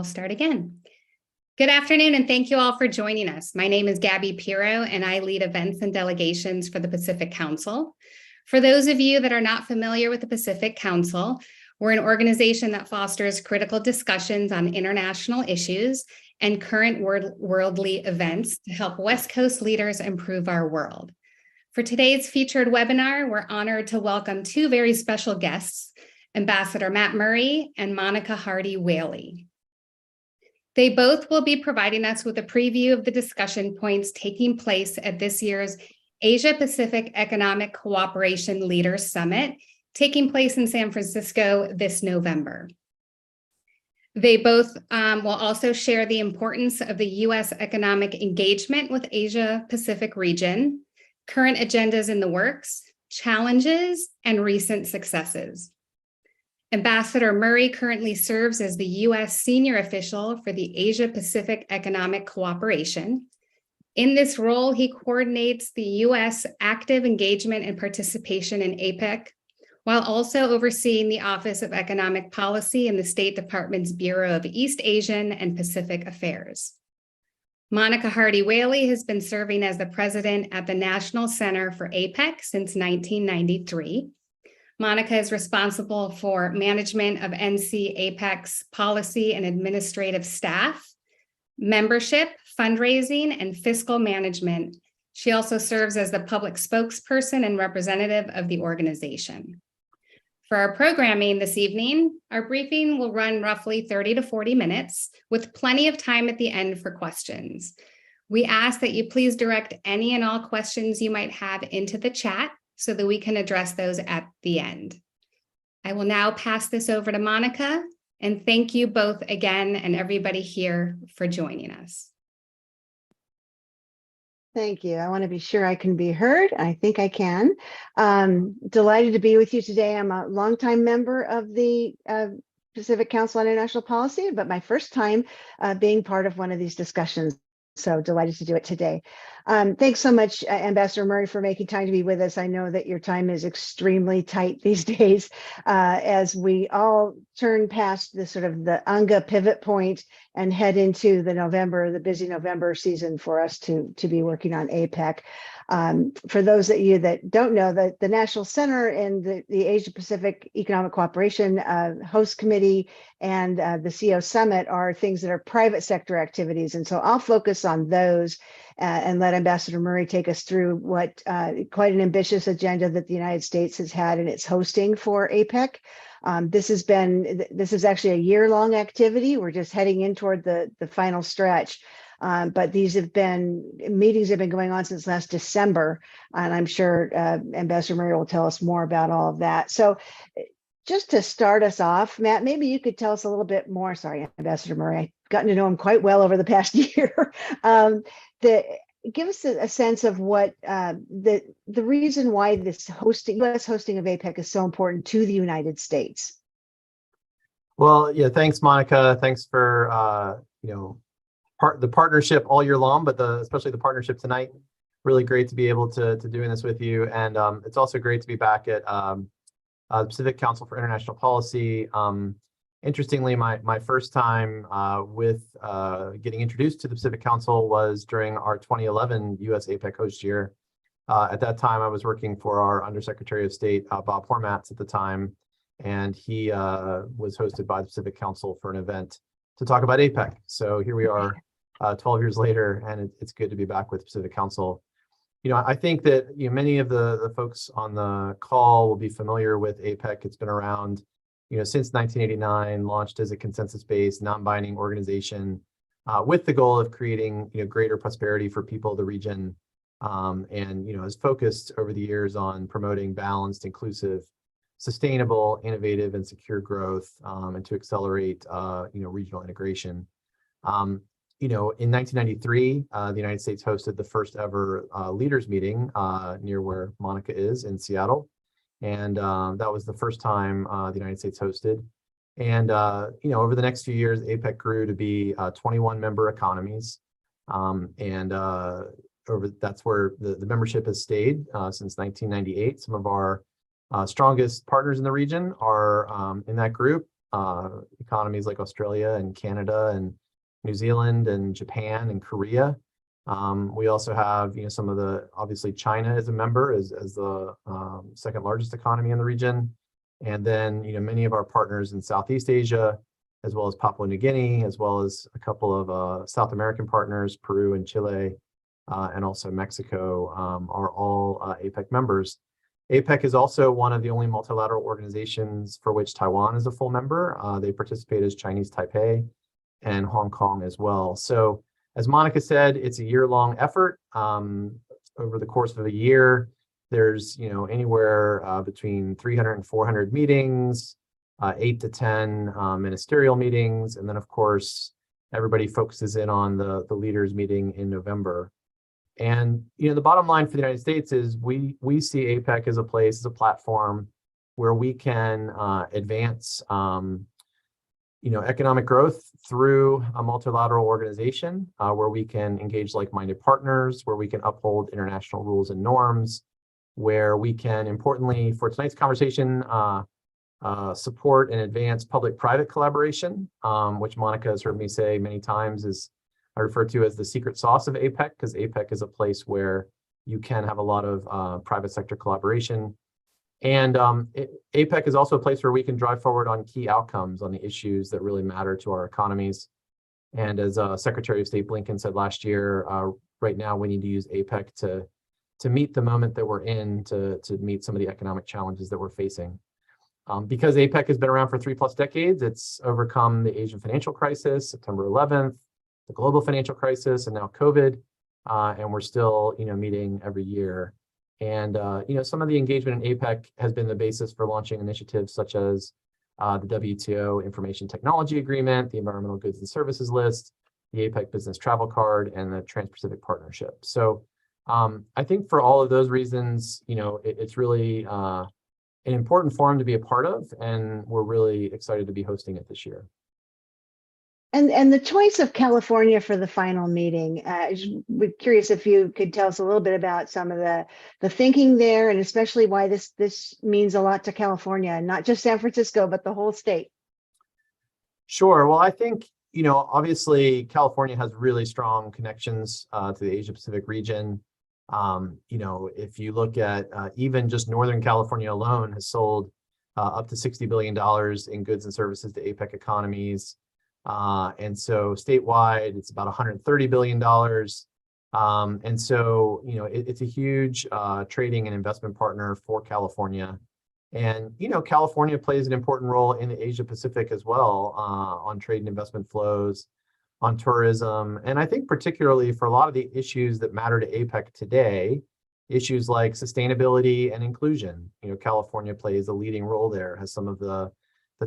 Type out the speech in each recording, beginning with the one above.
I'll start again. Good afternoon, and thank you all for joining us. My name is Gabby Pirro, and I lead events and delegations for the Pacific Council. For those of you that are not familiar with the Pacific Council, we're an organization that fosters critical discussions on international issues and current worldly events to help West Coast leaders improve our world. For today's featured webinar, we're honored to welcome two very special guests, Ambassador Matt Murray and Monica Hardy Whaley. They both will be providing us with a preview of the discussion points taking place at this year's Asia-Pacific Economic Cooperation Leaders Summit, taking place in San Francisco this November. They both will also share the importance of the U.S. economic engagement with Asia-Pacific region, current agendas in the works, challenges, and recent successes. Ambassador Murray currently serves as the U.S. senior official for the Asia-Pacific Economic Cooperation. In this role, he coordinates the U.S. active engagement and participation in APEC, while also overseeing the Office of Economic Policy in the State Department's Bureau of East Asian and Pacific Affairs. Monica Hardy Whaley has been serving as the president at the National Center for APEC since 1993. Monica is responsible for management of NC APEC's policy and administrative staff, membership, fundraising, and fiscal management. She also serves as the public spokesperson and representative of the organization. For our programming this evening, our briefing will run roughly 30 to 40 minutes with plenty of time at the end for questions. We ask that you please direct any and all questions you might have into the chat so that we can address those at the end. I will now pass this over to Monica, and thank you both again and everybody here for joining us. Thank you. I want to be sure I can be heard. I think I can. Delighted to be with you today. I'm a longtime member of the Pacific Council on International Policy, but my first time being part of one of these discussions. So delighted to do it today. Thanks so much, Ambassador Murray, for making time to be with us. I know that your time is extremely tight these days as we all turn past the sort of the UNGA pivot point and head into the busy November season for us to be working on APEC. For those of you that don't know, the National Center and the Asia Pacific Economic Cooperation Host Committee and the CO Summit are things that are private sector activities. And so I'll focus on those and let Ambassador Murray take us through what quite an ambitious agenda that the United States has had in its hosting for APEC. This is actually a year-long activity. We're just heading in toward the final stretch. But meetings have been going on since last December, and I'm sure Ambassador Murray will tell us more about all of that. So just to start us off, Matt, maybe you could tell us a little bit more. Sorry, Ambassador Murray, I've gotten to know him quite well over the past year. Give us a sense of what the reason why this U.S. hosting of APEC is so important to the United States. Well, yeah, thanks, Monica. Thanks for the partnership all year long, but especially the partnership tonight. Really great to be able to doing this with you, and it's also great to be back at the Pacific Council for International Policy. Interestingly, my first time with getting introduced to the Pacific Council was during our 2011 U.S. APEC host year. At that time, I was working for our Undersecretary of State, Bob Hormats at the time, and he was hosted by the Pacific Council for an event to talk about APEC. So here we are 12 years later, and it's good to be back with Pacific Council. I think that many of the folks on the call will be familiar with APEC. It's been around since 1989, launched as a consensus-based, non-binding organization with the goal of creating greater prosperity for people of the region, and is focused over the years on promoting balanced, inclusive, sustainable, innovative, and secure growth, and to accelerate regional integration. In 1993, the United States hosted the first ever leaders meeting near where Monica is in Seattle. And that was the first time the United States hosted. And, over the next few years, APEC grew to be 21 member economies. That's where the membership has stayed since 1998. Some of our strongest partners in the region are in that group. economies like Australia and Canada and New Zealand and Japan and Korea. We also have, some of the, obviously China is a member as the second largest economy in the region. And then, many of our partners in Southeast Asia, as well as Papua New Guinea, as well as a couple of South American partners, Peru and Chile, and also Mexico, are all APEC members. APEC is also one of the only multilateral organizations for which Taiwan is a full member. They participate as Chinese Taipei and Hong Kong as well. So as Monica said, it's a year-long effort. Over the course of a year, there's anywhere between 300 and 400 meetings, 8 to 10 ministerial meetings, and then of course everybody focuses in on the leaders meeting in November. And the bottom line for the United States is we see APEC as a place, as a platform where we can advance economic growth through a multilateral organization, where we can engage like-minded partners, where we can uphold international rules and norms, where we can, importantly for tonight's conversation, support and advance public-private collaboration, which Monica has heard me say many times is I refer to as the secret sauce of APEC, because APEC is a place where you can have a lot of private sector collaboration. And APEC is also a place where we can drive forward on key outcomes on the issues that really matter to our economies. And as Secretary of State Blinken said last year, right now we need to use APEC to meet the moment that we're in, to meet some of the economic challenges that we're facing. Because APEC has been around for 3+ decades, it's overcome the Asian financial crisis, September 11th, the global financial crisis, and now COVID, and we're still, meeting every year. And, some of the engagement in APEC has been the basis for launching initiatives such as the WTO Information Technology Agreement, the Environmental Goods and Services List, the APEC Business Travel Card, and the Trans-Pacific Partnership. So I think for all of those reasons, it's really an important forum to be a part of, and we're really excited to be hosting it this year. And the choice of California for the final meeting, we're curious if you could tell us a little bit about some of the thinking there, and especially why this means a lot to California, not just San Francisco, but the whole state. Sure. Well, I think, obviously California has really strong connections to the Asia Pacific region. If you look at even just Northern California alone has sold up to $60 billion in goods and services to APEC economies. And so statewide, it's about $130 billion. And so, it's a huge trading and investment partner for California. And, California plays an important role in the Asia Pacific as well, on trade and investment flows, on tourism. And I think particularly for a lot of the issues that matter to APEC today, issues like sustainability and inclusion, California plays a leading role there, has some of the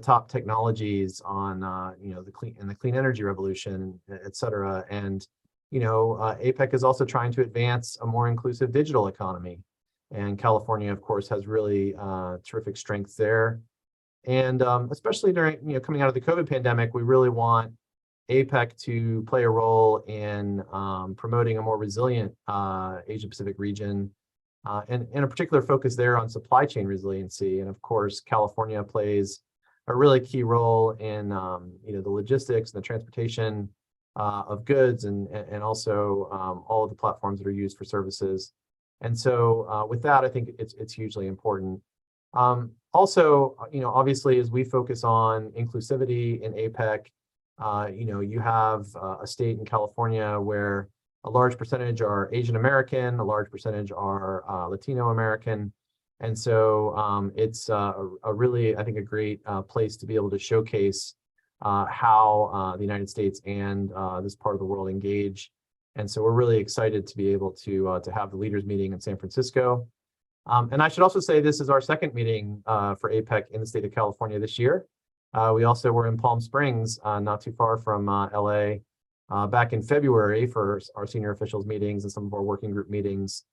top technologies on, the clean energy revolution, et cetera. And, APEC is also trying to advance a more inclusive digital economy. And California, of course, has really terrific strengths there. And especially during, coming out of the COVID pandemic, we really want APEC to play a role in promoting a more resilient Asia Pacific region, and a particular focus there on supply chain resiliency. And of course, California plays a really key role in the logistics and the transportation of goods, and also all of the platforms that are used for services. And so with that, I think it's hugely important. Also, obviously, as we focus on inclusivity in APEC, you have a state in California where a large percentage are Asian American, a large percentage are Latino American. And so it's a really, I think, a great place to be able to showcase how the United States and this part of the world engage. And so we're really excited to be able to have the leaders meeting in San Francisco. And I should also say this is our second meeting for APEC in the state of California this year. We also were in Palm Springs, not too far from LA, back in February for our senior officials meetings and some of our working group meetings.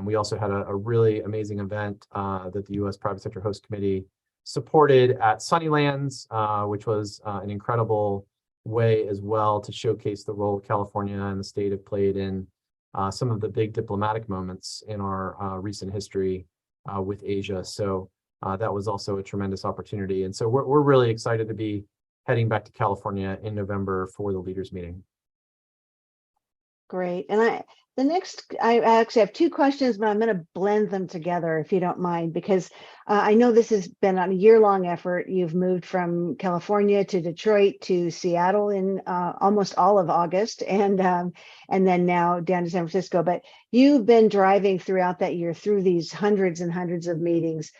We also had a really amazing event that the U.S. Private Sector Host Committee supported at Sunnylands, which was an incredible way as well to showcase the role California and the state have played in some of the big diplomatic moments in our recent history with Asia. So that was also a tremendous opportunity. And so we're really excited to be heading back to California in November for the leaders meeting. Great. And I actually have two questions, but I'm going to blend them together if you don't mind, because I know this has been a year-long effort. You've moved from California to Detroit to Seattle in almost all of August, and then now down to San Francisco. But you've been driving throughout that year through these hundreds and hundreds of meetings,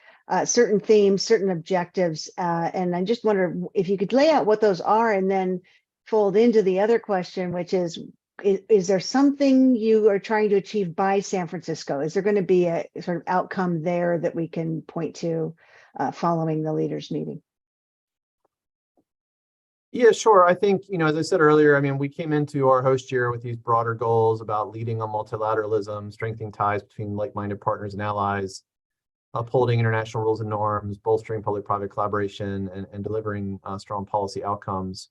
certain themes, certain objectives, and I just wonder if you could lay out what those are, and then fold into the other question, which is there something you are trying to achieve by San Francisco? Is there going to be a sort of outcome there that we can point to following the leaders meeting? Yeah, sure. I think, as I said earlier, I mean, we came into our host year with these broader goals about leading on multilateralism, strengthening ties between like-minded partners and allies, upholding international rules and norms, bolstering public-private collaboration, and delivering strong policy outcomes.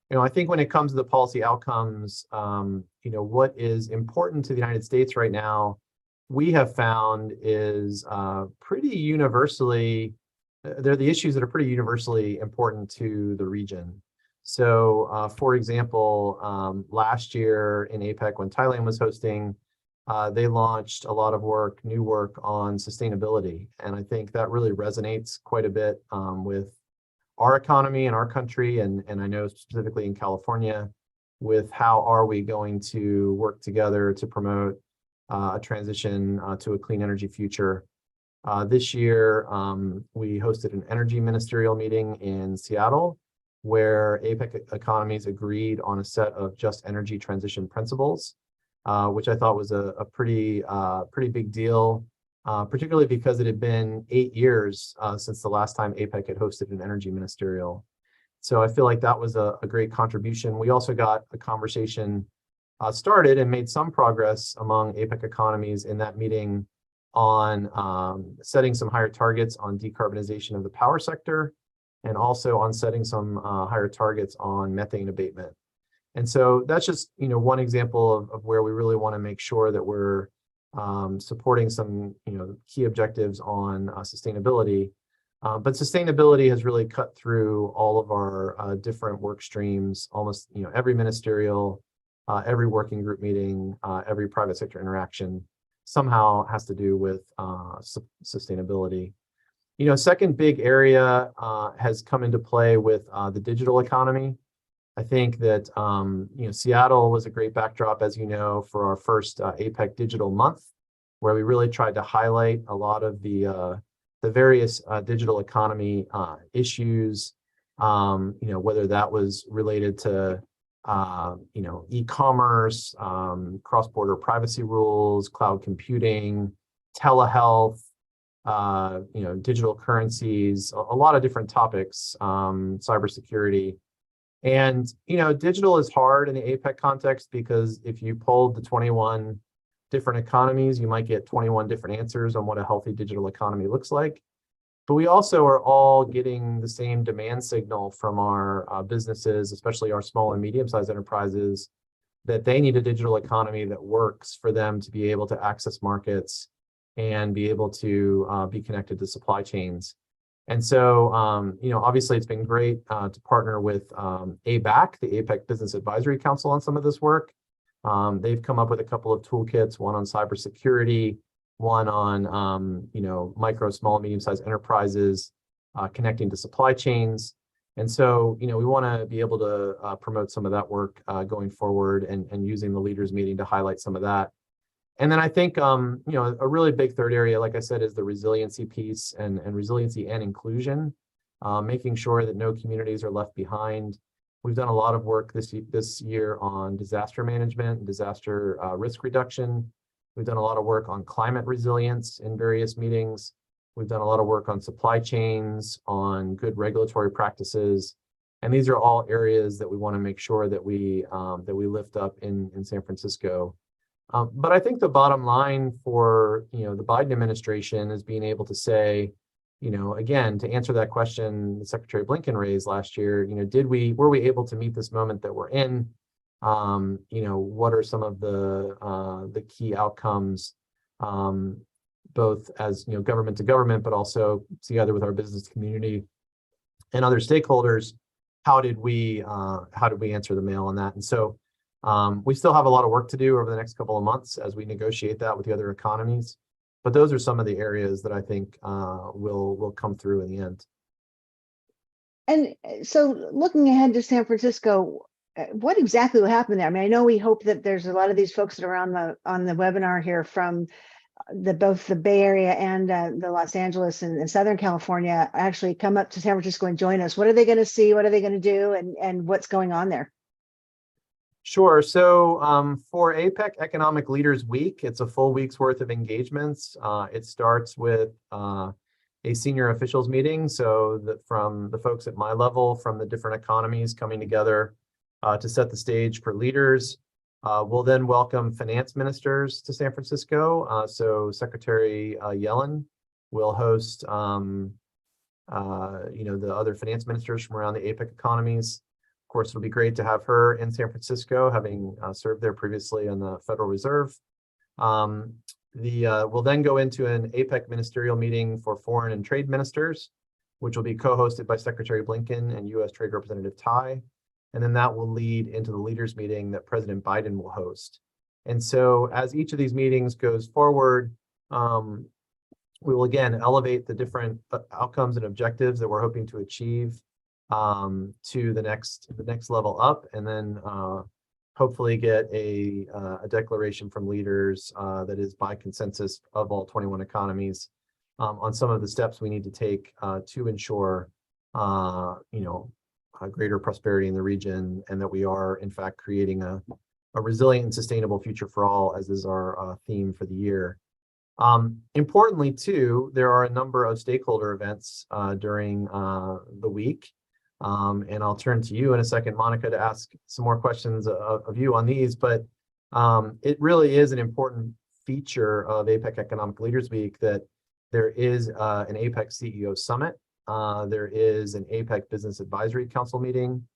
I think when it comes to the policy outcomes, what is important to the United States right now, we have found is pretty universally, they're the issues that are pretty universally important to the region. So, for example, last year in APEC, when Thailand was hosting, they launched a lot of new work on sustainability. And I think that really resonates quite a bit with our economy and our country, and I know specifically in California, with how are we going to work together to promote a transition to a clean energy future. This year, we hosted an energy ministerial meeting in Seattle, where APEC economies agreed on a set of just energy transition principles, which I thought was a pretty big deal. Particularly because it had been 8 years since the last time APEC had hosted an energy ministerial. So I feel like that was a great contribution. We also got a conversation started and made some progress among APEC economies in that meeting on setting some higher targets on decarbonization of the power sector, and also on setting some higher targets on methane abatement. And so that's just one example of where we really want to make sure that we're supporting some key objectives on sustainability, but sustainability has really cut through all of our different work streams. Almost every ministerial, every working group meeting, every private sector interaction somehow has to do with sustainability. Second big area has come into play with the digital economy. I think that Seattle was a great backdrop, as for our first APEC Digital Month, where we really tried to highlight a lot of the various digital economy issues. Whether that was related to e-commerce, cross-border privacy rules, cloud computing, telehealth, digital currencies, a lot of different topics, cybersecurity. And, digital is hard in the APEC context because if you polled the 21 different economies, you might get 21 different answers on what a healthy digital economy looks like. But we also are all getting the same demand signal from our businesses, especially our small and medium-sized enterprises, that they need a digital economy that works for them to be able to access markets and be able to be connected to supply chains. And so, obviously it's been great to partner with ABAC, the APEC Business Advisory Council, on some of this work. They've come up with a couple of toolkits, one on cybersecurity, one on, micro, small, medium-sized enterprises connecting to supply chains. And so, we want to be able to promote some of that work going forward and using the leaders meeting to highlight some of that. And then I think, a really big third area, like I said, is the resiliency piece and resiliency and inclusion, making sure that no communities are left behind. We've done a lot of work this year on disaster management and disaster risk reduction. We've done a lot of work on climate resilience in various meetings. We've done a lot of work on supply chains, on good regulatory practices. And these are all areas that we want to make sure that we lift up in San Francisco. But I think the bottom line for the Biden administration is being able to say, again, to answer that question Secretary Blinken raised last year, were we able to meet this moment that we're in? What are some of the key outcomes? both as government to government, but also together with our business community and other stakeholders. How did we answer the mail on that? And so we still have a lot of work to do over the next couple of months as we negotiate that with the other economies. But those are some of the areas that I think will come through in the end. And so looking ahead to San Francisco, what exactly will happen there? I mean, I know we hope that there's a lot of these folks that are on the webinar here from both the Bay Area and the Los Angeles and Southern California actually come up to San Francisco and join us. What are they going to see? What are they going to do? And what's going on there? Sure. So for APEC Economic Leaders Week, it's a full week's worth of engagements. It starts with a senior officials meeting. So from the folks at my level, from the different economies coming together to set the stage for leaders. We'll then welcome finance ministers to San Francisco. So Secretary Yellen will host, the other finance ministers from around the APEC economies. Of course, it'll be great to have her in San Francisco, having served there previously on the Federal Reserve. We'll then go into an APEC ministerial meeting for foreign and trade ministers, which will be co-hosted by Secretary Blinken and U.S. Trade Representative Tai. And then that will lead into the leaders meeting that President Biden will host. And so as each of these meetings goes forward, we will again elevate the different outcomes and objectives that we're hoping to achieve to the next level up, and then hopefully get a declaration from leaders that is by consensus of all 21 economies on some of the steps we need to take to ensure greater prosperity in the region, and that we are in fact creating a resilient and sustainable future for all, as is our theme for the year. Importantly too, there are a number of stakeholder events during the week. And I'll turn to you in a second, Monica, to ask some more questions of you on these, but it really is an important feature of APEC Economic Leaders Week that there is an APEC CEO Summit. There is an APEC Business Advisory Council meeting,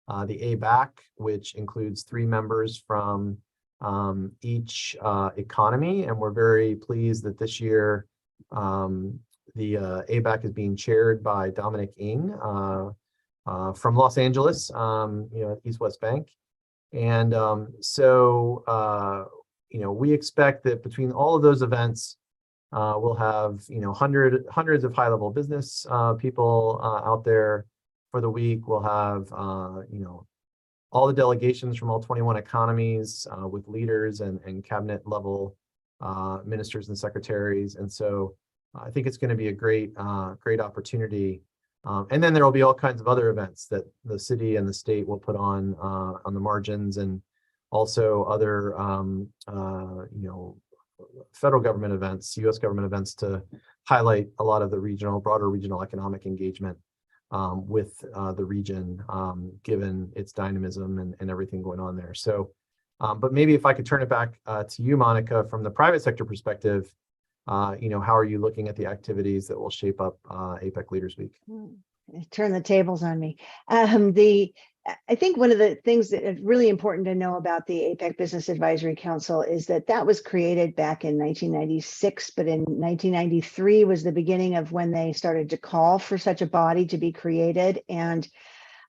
the ABAC, which includes 3 members from each economy. And we're very pleased that this year the ABAC is being chaired by Dominic Ng from Los Angeles, East West Bank. And we expect that between all of those events, we'll have hundreds of high-level business people out there for the week. We'll have all the delegations from all 21 economies with leaders and cabinet level ministers and secretaries. And so I think it's going to be a great opportunity. And then there will be all kinds of other events that the city and the state will put on the margins, and also other federal government events, U.S. government events, to highlight a lot of the broader regional economic engagement with the region, given its dynamism and everything going on there. So, but maybe if I could turn it back to you, Monica, from the private sector perspective, how are you looking at the activities that will shape up APEC Leaders Week? Turn the tables on me. I think one of the things that is really important to know about the APEC Business Advisory Council is that was created back in 1996, but in 1993 was the beginning of when they started to call for such a body to be created, and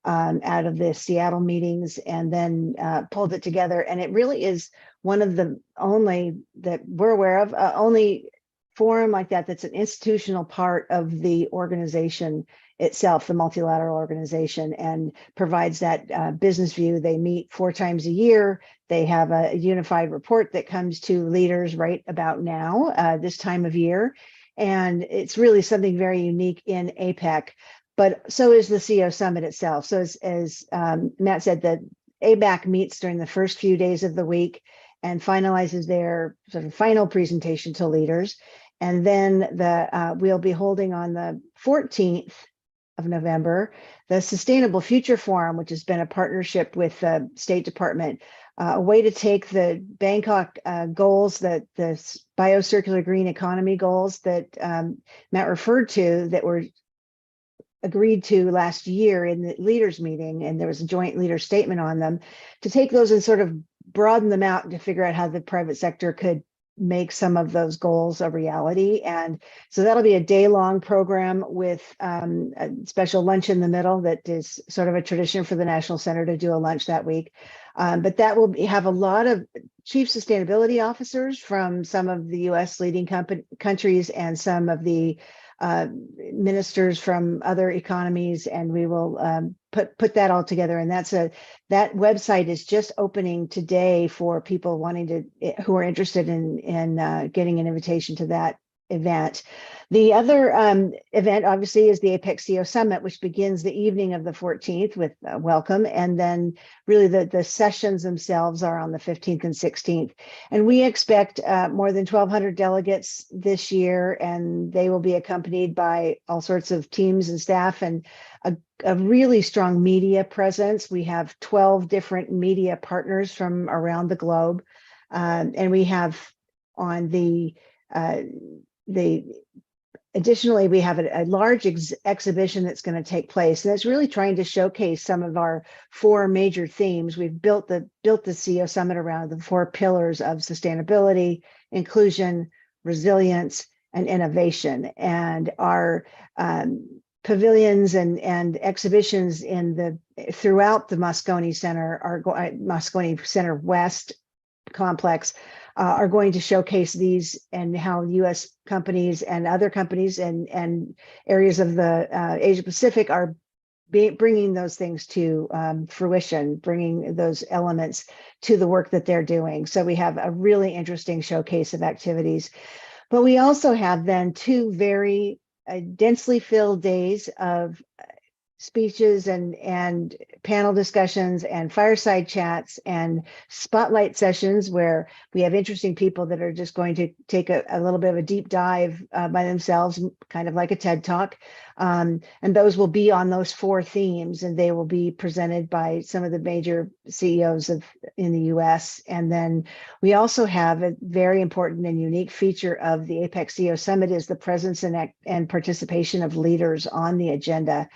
out of the Seattle meetings, and then pulled it together. And it really is one of the only that we're aware of, only forum like that's an institutional part of the organization itself, the multilateral organization, and provides that business view. They meet 4 times a year. They have a unified report that comes to leaders right about now, this time of year. And it's really something very unique in APEC, but so is the CEO Summit itself. So as Matt said, the ABAC meets during the first few days of the week and finalizes their sort of final presentation to leaders. And then we'll be holding on the 14th of November, the Sustainable Future Forum, which has been a partnership with the State Department, a way to take the Bangkok goals, the biocircular green economy goals that Matt referred to, that were agreed to last year in the leaders meeting, and there was a joint leader statement on them, to take those and sort of broaden them out and to figure out how the private sector could make some of those goals a reality. And so that'll be a day-long program with a special lunch in the middle that is sort of a tradition for the National Center to do a lunch that week. But that will have a lot of chief sustainability officers from some of the U.S. leading countries and some of the ministers from other economies, and we will put that all together. And that website is just opening today for people who are interested in getting an invitation to that event. The other event, obviously, is the APEC CEO Summit, which begins the evening of the 14th with welcome. And then really the sessions themselves are on the 15th and 16th. And we expect more than 1,200 delegates this year, and they will be accompanied by all sorts of teams and staff and a really strong media presence. We have 12 different media partners from around the globe. And we have on additionally, we have a large exhibition that's going to take place, and it's really trying to showcase some of our 4 major themes. We've built the CEO Summit around the 4 pillars of sustainability, inclusion, resilience, and innovation. And our pavilions and exhibitions throughout the Moscone Center, Moscone Center West complex, are going to showcase these and how U.S. companies and other companies and areas of the Asia Pacific are bringing those things to fruition, bringing those elements to the work that they're doing. So we have a really interesting showcase of activities. But we also have then 2 very densely filled days of speeches and panel discussions and fireside chats and spotlight sessions where we have interesting people that are just going to take a little bit of a deep dive by themselves, kind of like a TED Talk. And those will be on those 4 themes, and they will be presented by some of the major CEOs in the US. And then we also have a very important and unique feature of the APEC CEO Summit is the presence and participation of leaders on the agenda.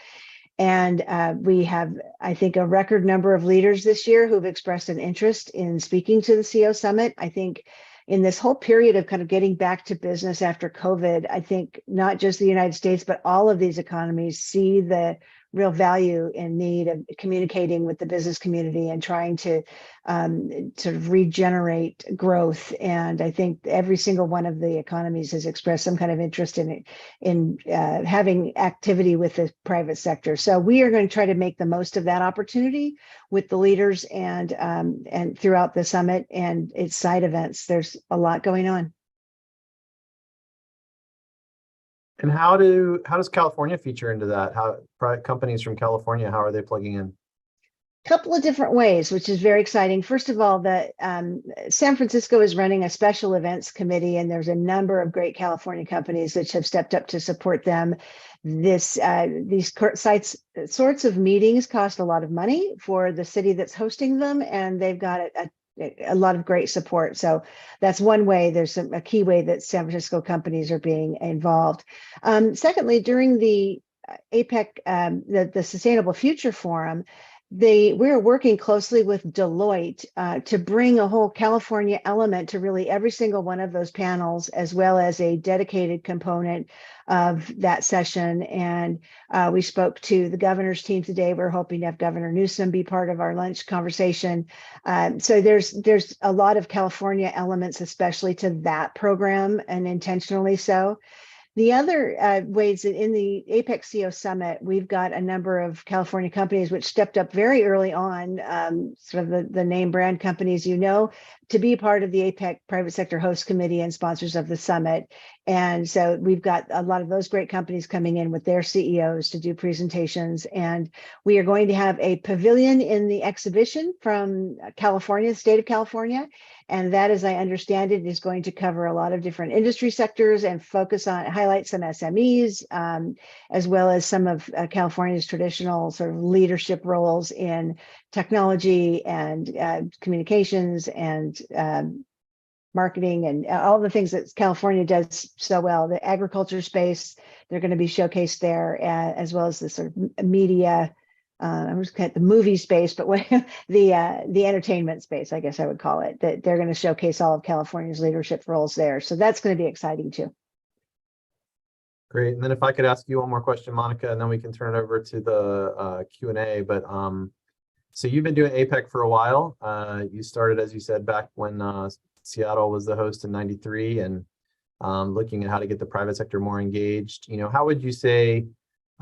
And we have, I think, a record number of leaders this year who've expressed an interest in speaking to the CEO Summit. I think in this whole period of kind of getting back to business after COVID, I think not just the United States, but all of these economies see the real value and need of communicating with the business community and trying to sort of regenerate growth. And I think every single one of the economies has expressed some kind of interest in having activity with the private sector. So we are going to try to make the most of that opportunity with the leaders and throughout the summit and its side events. There's a lot going on. And how does California feature into that? How private companies from California, how are they plugging in? Couple of different ways, which is very exciting. First of all, San Francisco is running a special events committee, and there's a number of great California companies that have stepped up to support them. These sorts of meetings cost a lot of money for the city that's hosting them, and they've got a lot of great support. So that's one way. There's a key way that San Francisco companies are being involved. Secondly, during the APEC, the Sustainable Future Forum, we're working closely with Deloitte to bring a whole California element to really every single one of those panels, as well as a dedicated component of that session. And we spoke to the governor's team today. We're hoping to have Governor Newsom be part of our lunch conversation. So there's a lot of California elements, especially to that program, and intentionally so. The other ways that in the APEC CEO Summit, we've got a number of California companies which stepped up very early on, sort of the name brand companies, to be part of the APEC Private Sector Host Committee and sponsors of the summit. And so we've got a lot of those great companies coming in with their CEOs to do presentations. And we are going to have a pavilion in the exhibition from California, the state of California. And that, as I understand it, is going to cover a lot of different industry sectors and highlight some SMEs, as well as some of California's traditional sort of leadership roles in technology and communications and marketing and all the things that California does so well. The agriculture space, they're going to be showcased there, as well as the sort of media I was at the movie space, but what the entertainment space, I guess I would call it, that they're going to showcase all of California's leadership roles there. So that's going to be exciting too. Great. And then if I could ask you one more question, Monica, and then we can turn it over to the Q&A. But so you've been doing APEC for a while. You started, as you said, back when Seattle was the host in '93, and looking at how to get the private sector more engaged. How would you say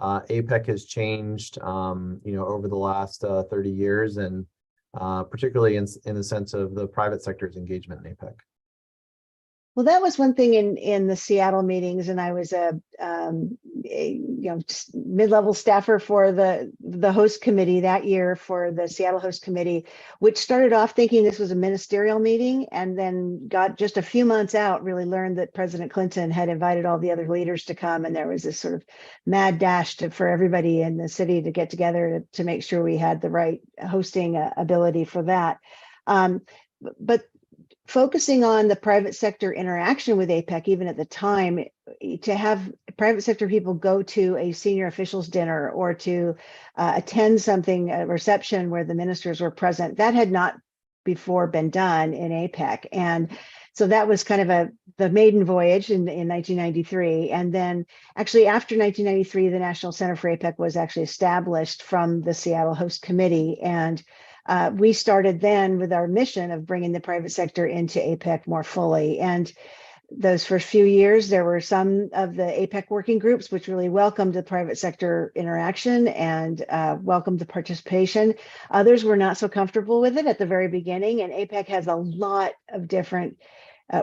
APEC has changed, over the last 30 years, and particularly in the sense of the private sector's engagement in APEC? Well, that was one thing in the Seattle meetings, and I was a mid-level staffer for the host committee that year for the Seattle host committee, which started off thinking this was a ministerial meeting, and then got just a few months out, really learned that President Clinton had invited all the other leaders to come, and there was this sort of mad dash for everybody in the city to get together to make sure we had the right hosting ability for that. But focusing on the private sector interaction with APEC, even at the time, to have private sector people go to a senior officials dinner or to attend a reception where the ministers were present, that had not before been done in APEC. And so that was kind of the maiden voyage in 1993. And then actually after 1993, the National Center for APEC was actually established from the Seattle Host Committee. And we started then with our mission of bringing the private sector into APEC more fully. And those first few years, there were some of the APEC working groups which really welcomed the private sector interaction and welcomed the participation. Others were not so comfortable with it at the very beginning, and APEC has a lot of different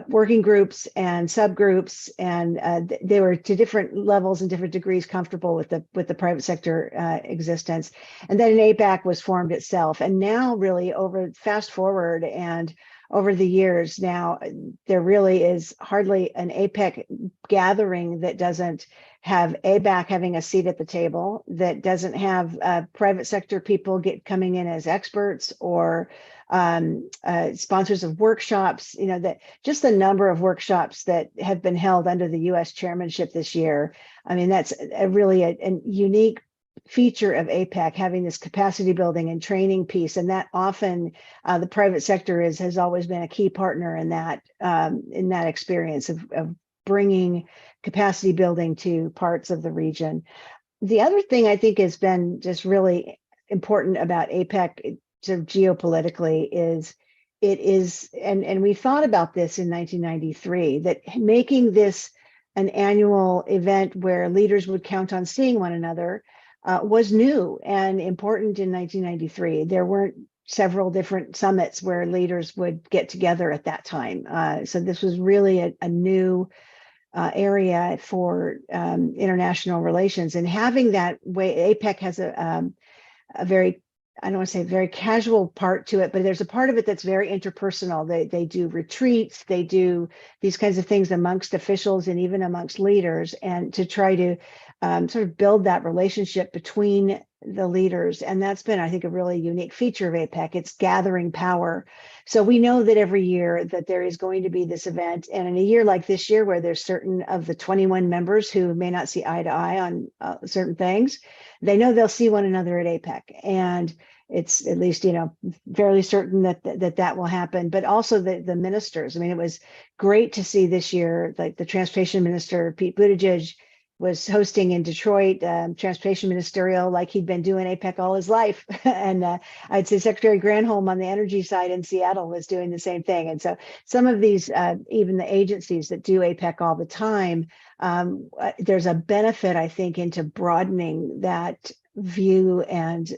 working groups and subgroups, and they were to different levels and different degrees comfortable with the private sector existence. And then an APEC was formed itself. And now really fast forward and over the years now, there really is hardly an APEC gathering that doesn't have APEC having a seat at the table, that doesn't have private sector people coming in as experts or sponsors of workshops. That just the number of workshops that have been held under the U.S. chairmanship this year. I mean, that's really a unique feature of APEC, having this capacity building and training piece, and that often the private sector has always been a key partner in that experience of bringing capacity building to parts of the region. The other thing I think has been just really important about APEC sort of geopolitically is and we thought about this in 1993, that making this an annual event where leaders would count on seeing one another was new and important in 1993. There weren't several different summits where leaders would get together at that time. So this was really a new area for international relations, and having that way. APEC has a very, I don't want to say very casual part to it, but there's a part of it that's very interpersonal. They do retreats, they do these kinds of things amongst officials and even amongst leaders, and to try to sort of build that relationship between the leaders. And that's been, I think, a really unique feature of APEC. It's gathering power. So we know that every year that there is going to be this event. And in a year like this year, where there's certain of the 21 members who may not see eye to eye on certain things, they know they'll see one another at APEC. And it's at least, fairly certain that will happen. But also the ministers. I mean, it was great to see this year, like the transportation minister, Pete Buttigieg, was hosting in Detroit, transportation ministerial, like he'd been doing APEC all his life. And I'd say Secretary Granholm on the energy side in Seattle was doing the same thing. And so some of these, even the agencies that do APEC all the time, there's a benefit, I think, into broadening that view and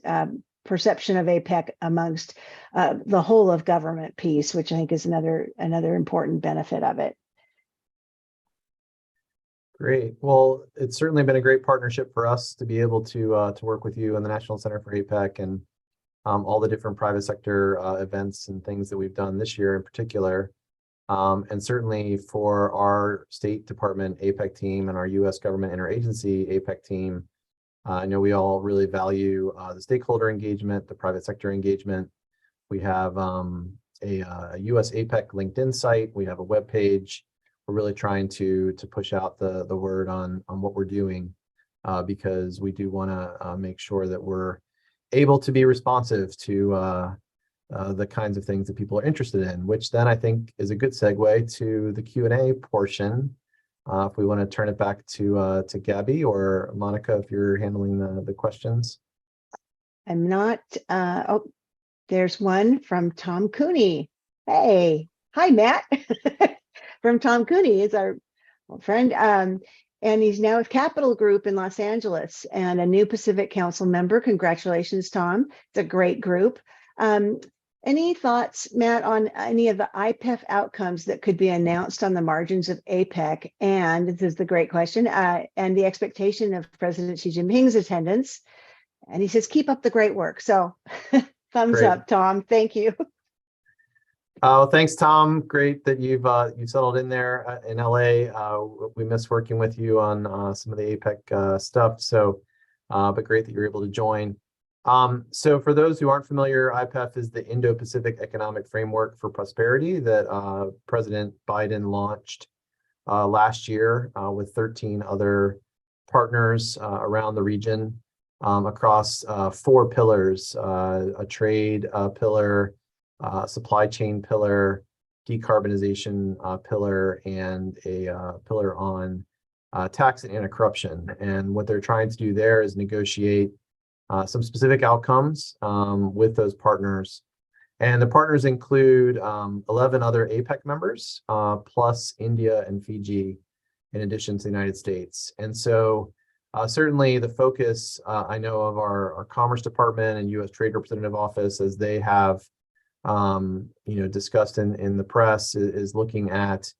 perception of APEC amongst the whole of government piece, which I think is another important benefit of it. Great. Well, it's certainly been a great partnership for us to be able to work with you and the National Center for APEC and all the different private sector events and things that we've done this year in particular. And certainly for our State Department APEC team and our U.S. government interagency APEC team, I know we all really value the stakeholder engagement, the private sector engagement. We have a U.S. APEC LinkedIn site. We have a webpage. We're really trying to push out the word on what we're doing because we do want to make sure that we're able to be responsive to the kinds of things that people are interested in, which then I think is a good segue to the Q&A portion. If we want to turn it back to Gabby or Monica, if you're handling the questions. I'm not, oh, there's one from Tom Cooney. Hey, hi, Matt. From Tom Cooney is our friend. And he's now with Capital Group in Los Angeles and a new Pacific Council member. Congratulations, Tom. It's a great group. Any thoughts, Matt, on any of the IPEF outcomes that could be announced on the margins of APEC? And this is the great question, and the expectation of President Xi Jinping's attendance. And he says, keep up the great work. So thumbs Great. up, Tom. Thank you. Oh, thanks, Tom. Great that you've settled in there in LA. We miss working with you on some of the APEC stuff. So, but great that you're able to join. So for those who aren't familiar, IPEF is the Indo-Pacific Economic Framework for Prosperity that President Biden launched last year with 13 other partners around the region across 4 pillars: a trade pillar, supply chain pillar, decarbonization pillar, and a pillar on tax and anti-corruption. And what they're trying to do there is negotiate some specific outcomes with those partners. And the partners include 11 other APEC members, plus India and Fiji, in addition to the United States. And so certainly the focus, I know, of our Commerce Department and U.S. Trade Representative Office, as they have discussed in the press, is looking at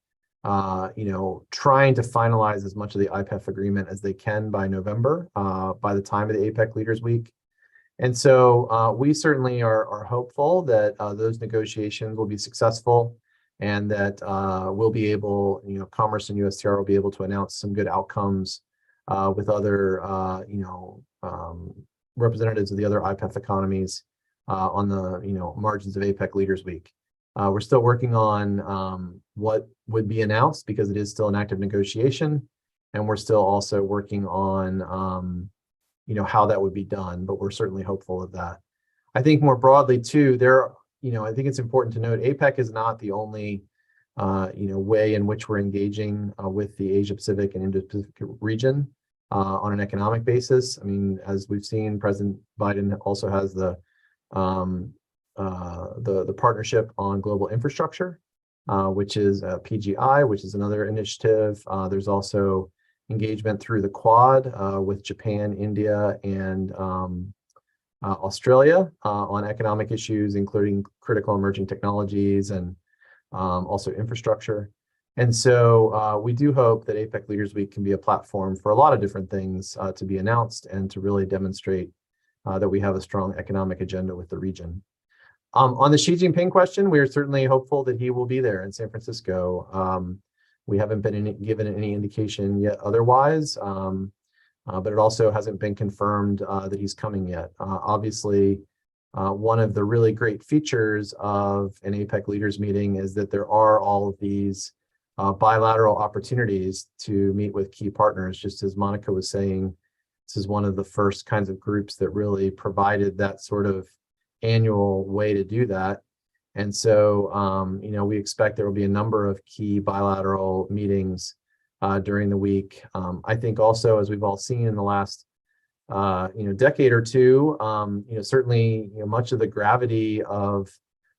trying to finalize as much of the IPEF agreement as they can by November, by the time of the APEC Leaders Week. And so we certainly are hopeful that those negotiations will be successful, and that we'll be able, Commerce and USTR will be able to announce some good outcomes with other, representatives of the other IPEF economies on the, margins of APEC Leaders Week. We're still working on what would be announced, because it is still an active negotiation, and we're still also working on, how that would be done, but we're certainly hopeful of that. I think more broadly too, I think it's important to note APEC is not the only, way in which we're engaging with the Asia Pacific and Indo-Pacific region on an economic basis. I mean, as we've seen, President Biden also has the partnership on global infrastructure, which is PGI, which is another initiative. There's also engagement through the Quad with Japan, India, and Australia on economic issues, including critical emerging technologies and also infrastructure. And so we do hope that APEC Leaders Week can be a platform for a lot of different things to be announced, and to really demonstrate that we have a strong economic agenda with the region. On the Xi Jinping question, we are certainly hopeful that he will be there in San Francisco. We haven't been given any indication yet otherwise, but it also hasn't been confirmed that he's coming yet. Obviously, one of the really great features of an APEC leaders meeting is that there are all of these bilateral opportunities to meet with key partners. Just as Monica was saying, this is one of the first kinds of groups that really provided that sort of annual way to do that. And so, we expect there will be a number of key bilateral meetings during the week. I think also, as we've all seen in the last, decade or two, certainly, much of the gravity of,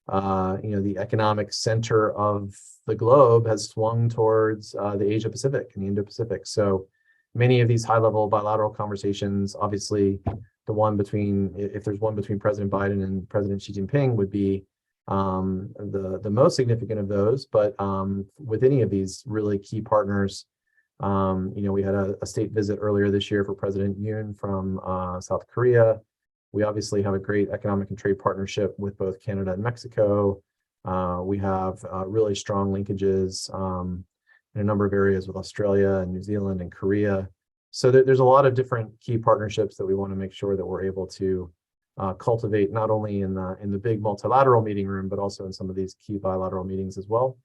the economic center of the globe has swung towards the Asia Pacific and the Indo-Pacific. So many of these high-level bilateral conversations, obviously, if there's one between President Biden and President Xi Jinping, would be the most significant of those. But with any of these really key partners, we had a state visit earlier this year for President Yoon from South Korea. We obviously have a great economic and trade partnership with both Canada and Mexico. We have really strong linkages in a number of areas with Australia and New Zealand and Korea. So there's a lot of different key partnerships that we want to make sure that we're able to cultivate, not only in the big multilateral meeting room, but also in some of these key bilateral meetings as well.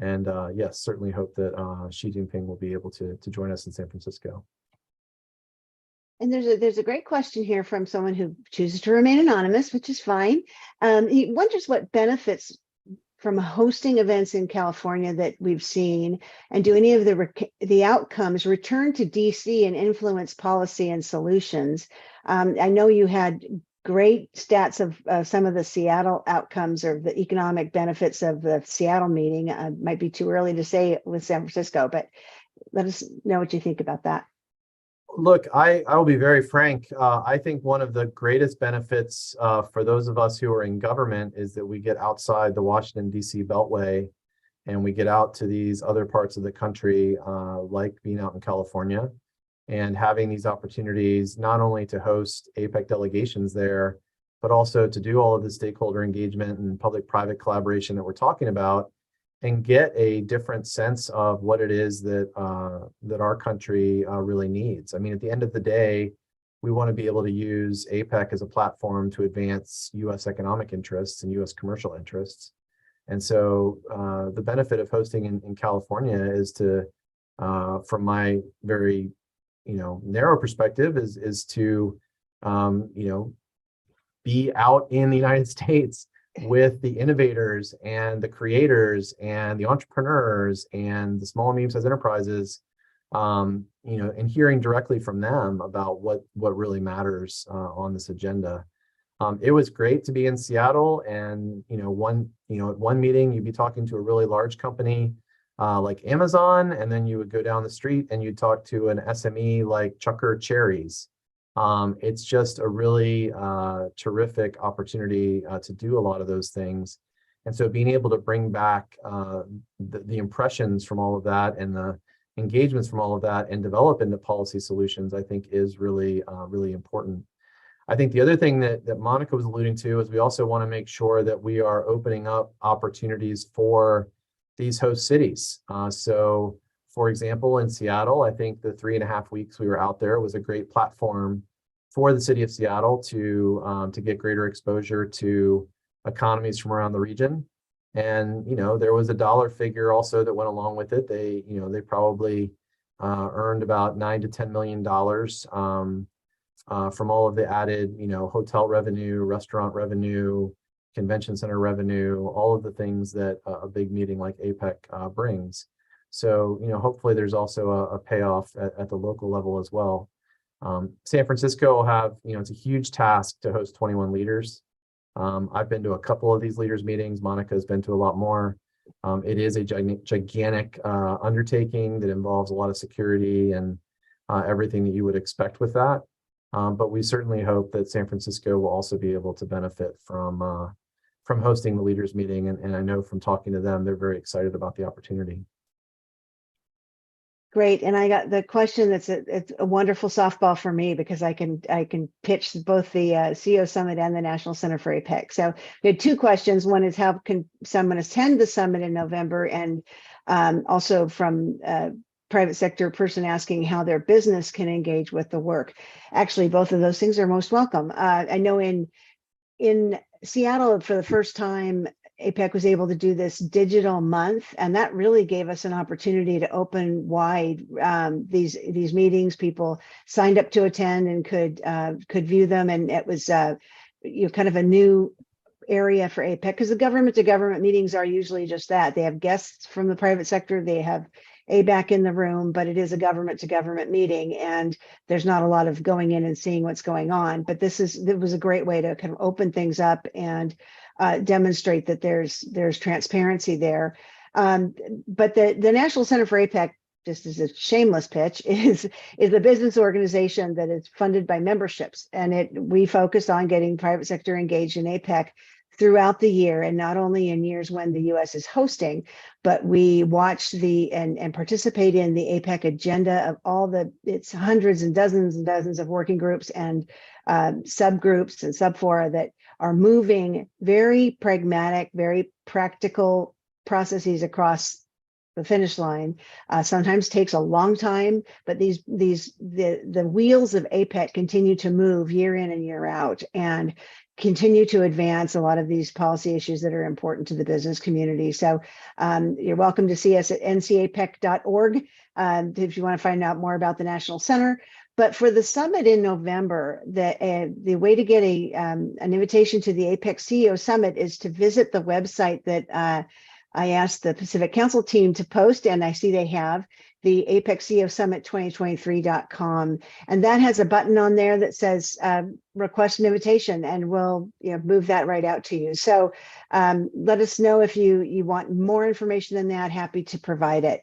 And yes, certainly hope that Xi Jinping will be able to join us in San Francisco. And there's a great question here from someone who chooses to remain anonymous, which is fine. He wonders what benefits from hosting events in California that we've seen, and do any of the outcomes return to DC and influence policy and solutions? I know you had great stats of some of the Seattle outcomes or the economic benefits of the Seattle meeting. Might be too early to say with San Francisco, but let us know what you think about that. Look, I will be very frank. I think one of the greatest benefits for those of us who are in government is that we get outside the Washington, D.C. Beltway, and we get out to these other parts of the country, like being out in California, and having these opportunities not only to host APEC delegations there, but also to do all of the stakeholder engagement and public-private collaboration that we're talking about, and get a different sense of what it is that that our country really needs. I mean, at the end of the day, we want to be able to use APEC as a platform to advance U.S. economic interests and U.S. commercial interests. And so the benefit of hosting in California is to, from my very, narrow perspective, is to, be out in the United States with the innovators and the creators and the entrepreneurs and the small and medium-sized enterprises, and hearing directly from them about what really matters on this agenda. It was great to be in Seattle, and at one meeting you'd be talking to a really large company like Amazon, and then you would go down the street and you'd talk to an SME like Chucker Cherries. It's just a really terrific opportunity to do a lot of those things. And so being able to bring back the impressions from all of that and the engagements from all of that and develop into policy solutions, I think is really, really important. I think the other thing that Monica was alluding to is we also want to make sure that we are opening up opportunities for these host cities. So for example, in Seattle, I think the 3.5 weeks we were out there was a great platform for the city of Seattle to get greater exposure to economies from around the region. And there was a dollar figure also that went along with it. They probably earned about $9 to $10 million from all of the added hotel revenue, restaurant revenue, convention center revenue, all of the things that a big meeting like APEC brings. So, hopefully there's also a payoff at the local level as well. San Francisco will have, it's a huge task to host 21 leaders. I've been to a couple of these leaders meetings. Monica has been to a lot more. It is a gigantic undertaking that involves a lot of security and everything that you would expect with that. But we certainly hope that San Francisco will also be able to benefit from hosting the leaders meeting. And I know from talking to them, they're very excited about the opportunity. Great, and I got the question it's a wonderful softball for me because I can pitch both the CEO Summit and the National Center for APEC. So we had two questions. One is how can someone attend the summit in November, and also from private sector person asking how their business can engage with the work. Actually, both of those things are most welcome. I know in Seattle for the first time, APEC was able to do this digital month, and that really gave us an opportunity to open wide these meetings. People signed up to attend and could view them, and it was kind of a new area for APEC because the government to government meetings are usually just that. They have guests from the private sector, they have ABAC in the room, but it is a government to government meeting, and there's not a lot of going in and seeing what's going on. But it was a great way to kind of open things up and demonstrate that there's transparency there. But the National Center for APEC, just as a shameless pitch, is a business organization that is funded by memberships, and we focus on getting private sector engaged in APEC throughout the year, and not only in years when the U.S. is hosting, but we watch and participate in the APEC agenda of it's hundreds and dozens of working groups and subgroups and subfora that are moving very pragmatic, very practical processes across the finish line. Sometimes takes a long time, but the wheels of APEC continue to move year in and year out, and continue to advance a lot of these policy issues that are important to the business community. So you're welcome to see us at ncapec.org if you want to find out more about the National Center. But for the summit in November, the way to get an invitation to the APEC CEO Summit is to visit the website that I asked the Pacific Council team to post, and I see they have the APEC CEO Summit 2023.com. And that has a button on there that says request an invitation, and we'll move that right out to you. So let us know if you want more information than that. Happy to provide it.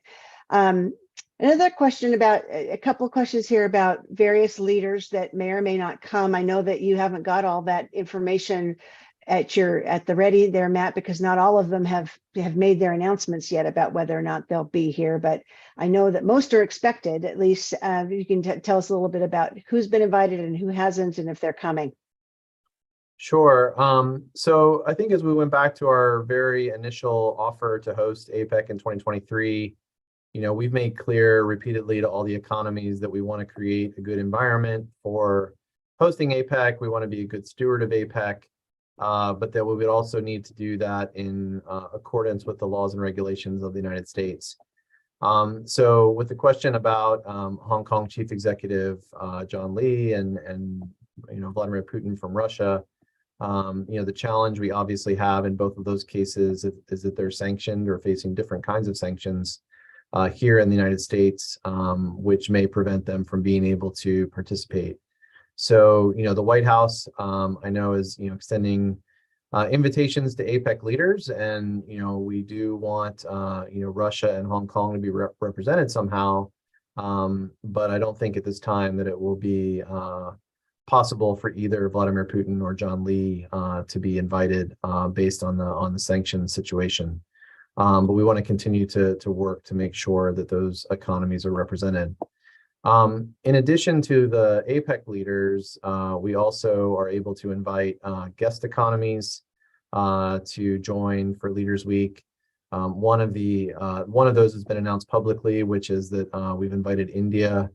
Another question about a couple of questions here about various leaders that may or may not come. I know that you haven't got all that information at the ready there, Matt, because not all of them have made their announcements yet about whether or not they'll be here. But I know that most are expected. At least you can tell us a little bit about who's been invited and who hasn't, and if they're coming. Sure. So I think as we went back to our very initial offer to host APEC in 2023, we've made clear repeatedly to all the economies that we want to create a good environment for hosting APEC. We want to be a good steward of APEC, but that we would also need to do that in accordance with the laws and regulations of the United States. So with the question about Hong Kong Chief Executive John Lee and Vladimir Putin from Russia, the challenge we obviously have in both of those cases is that they're sanctioned or facing different kinds of sanctions here in the United States, which may prevent them from being able to participate. So, the White House, I know, is extending invitations to APEC leaders, and we do want Russia and Hong Kong to be represented somehow, but I don't think at this time that it will be possible for either Vladimir Putin or John Lee to be invited based on the sanctions situation. But we want to continue to work to make sure that those economies are represented. In addition to the APEC leaders, we also are able to invite guest economies to join for Leaders Week. One of those has been announced publicly, which is that we've invited India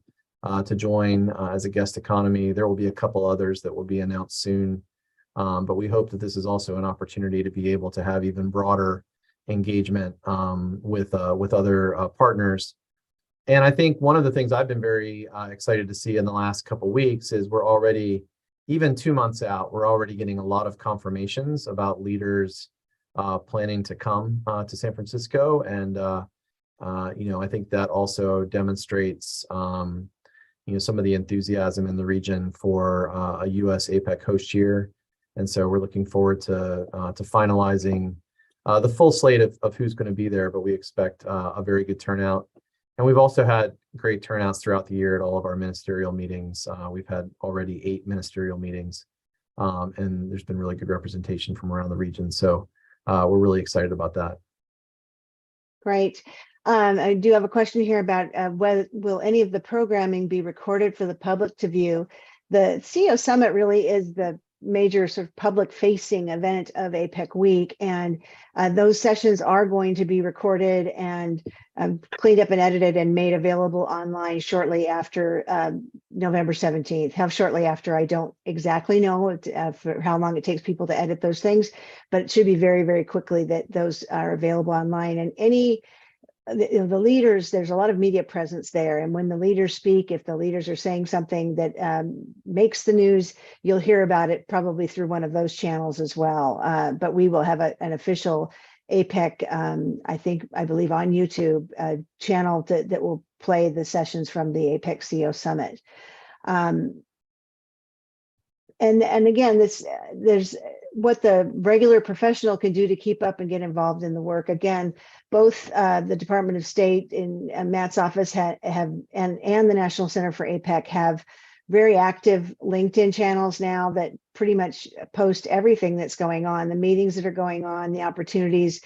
to join as a guest economy. There will be a couple others that will be announced soon, but we hope that this is also an opportunity to be able to have even broader engagement with other partners. And I think one of the things I've been very excited to see in the last couple of weeks is we're already, even 2 months out, we're already getting a lot of confirmations about leaders planning to come to San Francisco. And, I think that also demonstrates, some of the enthusiasm in the region for a U.S. APEC host year. And so we're looking forward to finalizing the full slate of who's going to be there, but we expect a very good turnout. And we've also had great turnouts throughout the year at all of our ministerial meetings. We've had already 8 ministerial meetings, and there's been really good representation from around the region. So we're really excited about that. Great. I do have a question here about will any of the programming be recorded for the public to view? The CEO Summit really is the major sort of public-facing event of APEC Week, and those sessions are going to be recorded and cleaned up and edited and made available online shortly after November 17th. How shortly after, I don't exactly know for how long it takes people to edit those things, but it should be very, very quickly that those are available online. And the leaders, there's a lot of media presence there. And when the leaders speak, if the leaders are saying something that makes the news, you'll hear about it probably through one of those channels as well. But we will have an official APEC, I believe on YouTube channel that will play the sessions from the APEC CEO Summit. And again, there's what the regular professional can do to keep up and get involved in the work. Again, both the Department of State in Matt's office and the National Center for APEC have very active LinkedIn channels now that pretty much post everything that's going on, the meetings that are going on, the opportunities.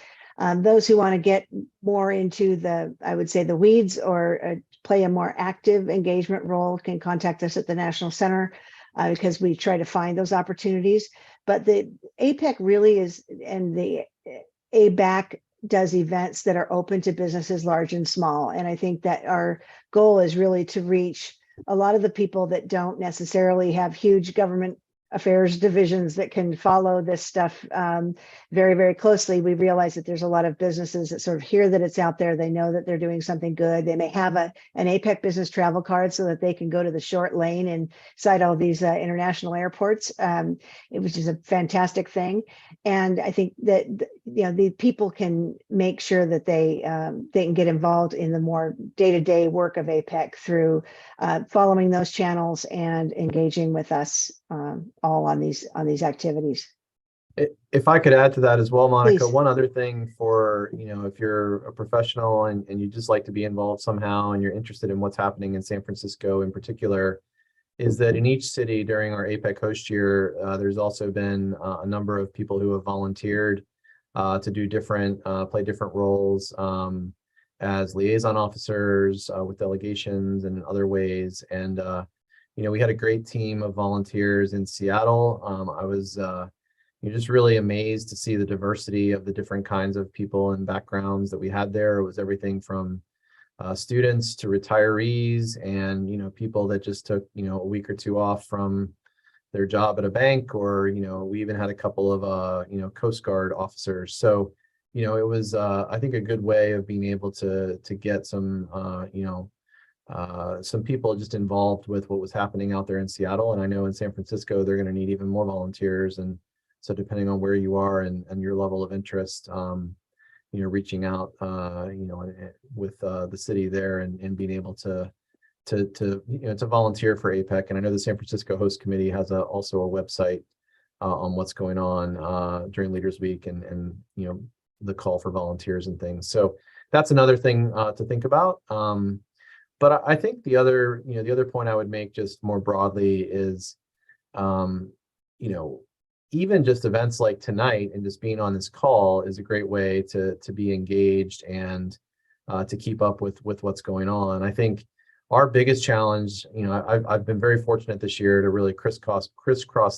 Those who want to get more into I would say the weeds or play a more active engagement role can contact us at the National Center because we try to find those opportunities. But the APEC really is, and the ABAC does events that are open to businesses large and small. And I think that our goal is really to reach a lot of the people that don't necessarily have huge government affairs divisions that can follow this stuff very, very closely, we realize that there's a lot of businesses that sort of hear that it's out there. They know that they're doing something good. They may have an APEC business travel card so that they can go to the short lane inside all these international airports, which is a fantastic thing. And I think that the people can make sure that they can get involved in the more day-to-day work of APEC through following those channels and engaging with us all on these activities. If I could add to that as well, Monica, Please. one other thing for, if you're a professional and you just like to be involved somehow and you're interested in what's happening in San Francisco in particular, is that in each city during our APEC host year, there's also been a number of people who have volunteered to do play different roles as liaison officers with delegations and in other ways. And, we had a great team of volunteers in Seattle. I was just really amazed to see the diversity of the different kinds of people and backgrounds that we had there. It was everything from students to retirees and, people that just took, a week or two off from their job at a bank, or, we even had a couple of, Coast Guard officers. So, it was, I think, a good way of being able to get some people just involved with what was happening out there in Seattle. And I know in San Francisco, they're going to need even more volunteers. And so depending on where you are and your level of interest, reaching out, with the city there and being able to volunteer for APEC. And I know the San Francisco Host Committee has also a website on what's going on during Leaders Week and the call for volunteers and things. So that's another thing to think about. But I think the other point I would make just more broadly is, even just events like tonight and just being on this call is a great way to be engaged and to keep up with what's going on. I think our biggest challenge, I've been very fortunate this year to really crisscross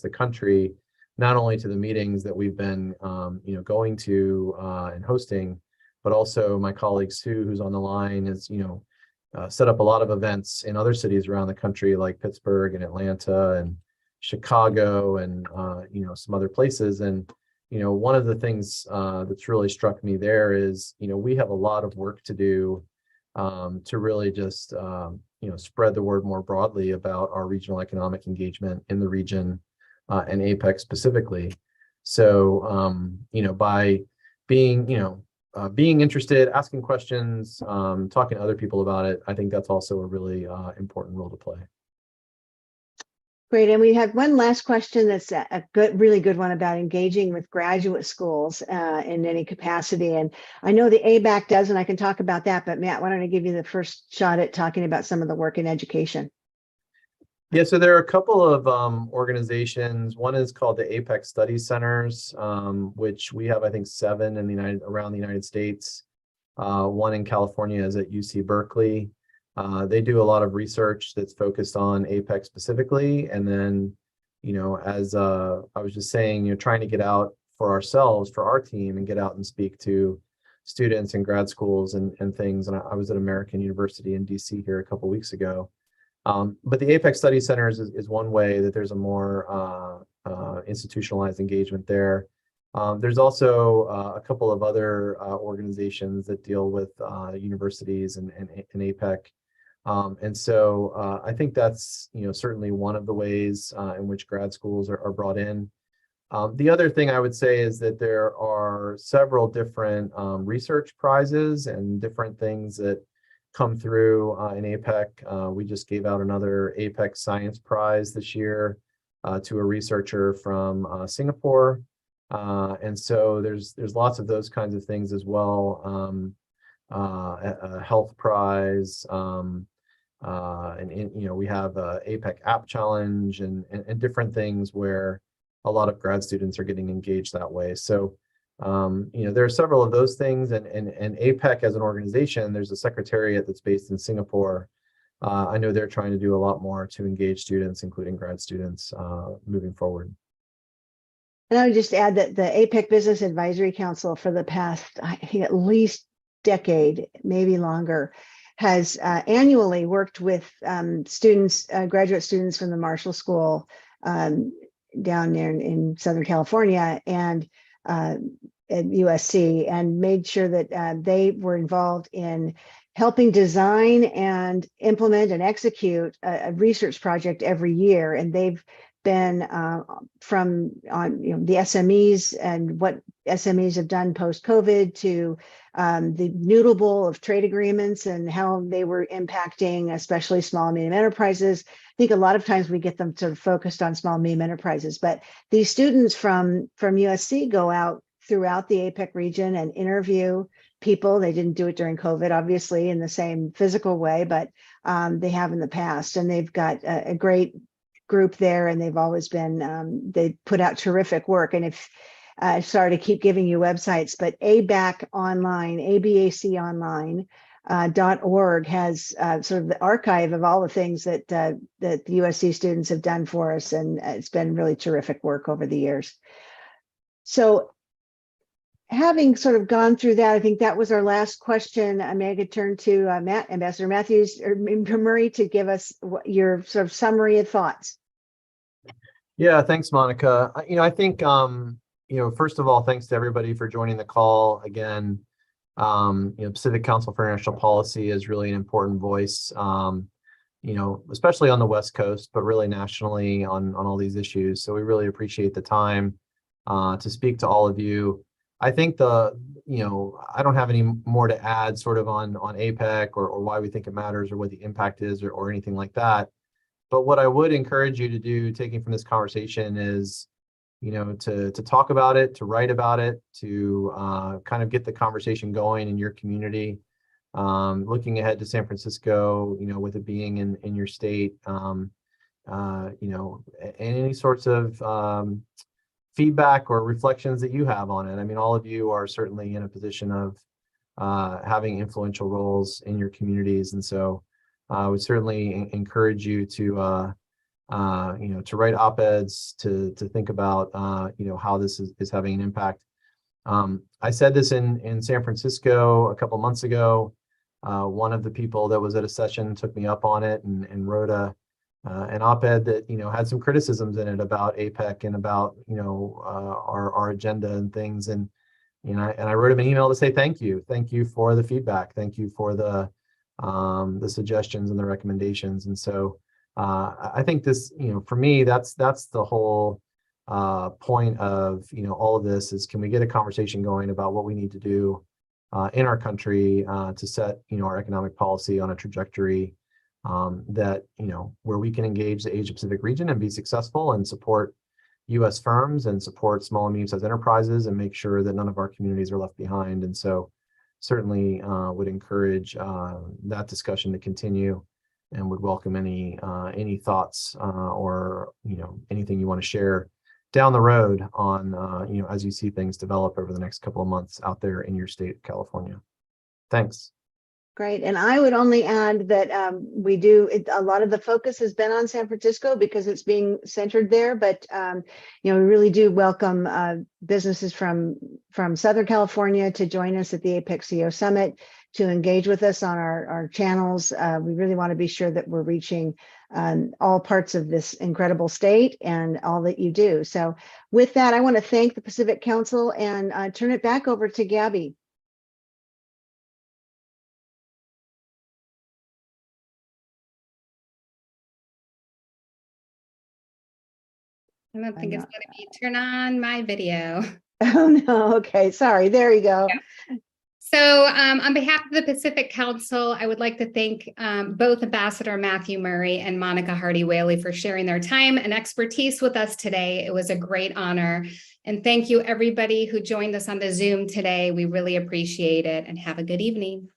the country, not only to the meetings that we've been, going to and hosting, but also my colleague Sue, who's on the line, is, set up a lot of events in other cities around the country, like Pittsburgh and Atlanta and Chicago and, some other places. And, one of the things that's really struck me there is, we have a lot of work to do to really just, spread the word more broadly about our regional economic engagement in the region and APEC specifically. So, by being interested, asking questions, talking to other people about it, I think that's also a really important role to play. Great. And we have one last question that's a really good one about engaging with graduate schools in any capacity. And I know the ABAC does, and I can talk about that, but Matt, why don't I give you the first shot at talking about some of the work in education? Yeah, so there are a couple of organizations. One is called the APEC Study Centers, which we have, I think, 7 around the United States. One in California is at UC Berkeley. They do a lot of research that's focused on APEC specifically. And then, as I was just saying, trying to get out for ourselves, for our team, and get out and speak to students and grad schools and things. And I was at American University in DC here a couple of weeks ago. But the APEC Study Centers is one way that there's a more institutionalized engagement there. There's also a couple of other organizations that deal with universities and APEC. And so I think that's certainly one of the ways in which grad schools are brought in. The other thing I would say is that there are several different research prizes and different things that come through in APEC. We just gave out another APEC Science Prize this year to a researcher from Singapore. And so there's lots of those kinds of things as well. A health prize, and we have a APEC App Challenge and different things where a lot of grad students are getting engaged that way. So there are several of those things, and APEC as an organization, there's a secretariat that's based in Singapore. I know they're trying to do a lot more to engage students, including grad students, moving forward. And I would just add that the APEC Business Advisory Council for the past, I think, at least decade, maybe longer, has annually worked with students, graduate students from the Marshall School, down there in Southern California and at USC, and made sure that they were involved in helping design and implement and execute a research project every year. And they've been from the SMEs and what SMEs have done post-COVID to the noodle bowl of trade agreements and how they were impacting especially small and medium enterprises. I think a lot of times we get them sort of focused on small and medium enterprises, but these students from USC go out throughout the APEC region and interview people. They didn't do it during COVID, obviously, in the same physical way, but they have in the past. And they've got a great group there, and they've always been, they put out terrific work. And if, sorry to keep giving you websites, but ABAC Online, ABAC Online, .org has sort of the archive of all the things that the USC students have done for us. And it's been really terrific work over the years. So having sort of gone through that, I think that was our last question. I may turn to Ambassador Matthews or Murray to give us your sort of summary of thoughts. Yeah, thanks, Monica. I think, first of all, thanks to everybody for joining the call again. Pacific Council for International Policy is really an important voice, especially on the West Coast, but really nationally on all these issues. So we really appreciate the time to speak to all of you. I think I don't have any more to add sort of on APEC or why we think it matters or what the impact is or anything like that. But what I would encourage you to do, taking from this conversation, is to talk about it, to write about it, to kind of get the conversation going in your community. Looking ahead to San Francisco, with it being in your state, and any sorts of feedback or reflections that you have on it. I mean, all of you are certainly in a position of having influential roles in your communities, and so I would certainly encourage you to to write op-eds, to think about how this is having an impact. I said this in San Francisco a couple months ago. One of the people that was at a session took me up on it and wrote an op-ed that had some criticisms in it about APEC and about our agenda and things, and I wrote him an email to say thank you for the feedback, thank you for the suggestions and the recommendations. And so I think this, for me, that's the whole point of all of this is, can we get a conversation going about what we need to do in our country to set our economic policy on a trajectory that where we can engage the Asia Pacific region and be successful and support U.S. firms and support small and medium-sized enterprises and make sure that none of our communities are left behind. And so certainly would encourage that discussion to continue, and would welcome any thoughts or anything you want to share down the road on as you see things develop over the next couple of months out there in your state of California. Thanks. Great. And I would only add that a lot of the focus has been on San Francisco because it's being centered there, but we really do welcome businesses from Southern California to join us at the APEC CEO Summit, to engage with us on our channels. We really want to be sure that we're reaching all parts of this incredible state and all that you do. So with that, I want to thank the Pacific Council and turn it back over to Gabby. I don't think it's going to be turn on my video. Oh, no. Okay. Sorry. There you go. Yeah. So on behalf of the Pacific Council, I would like to thank both Ambassador Matthew Murray and Monica Hardy Whaley for sharing their time and expertise with us today. It was a great honor. And thank you, everybody who joined us on the Zoom today. We really appreciate it, and have a good evening.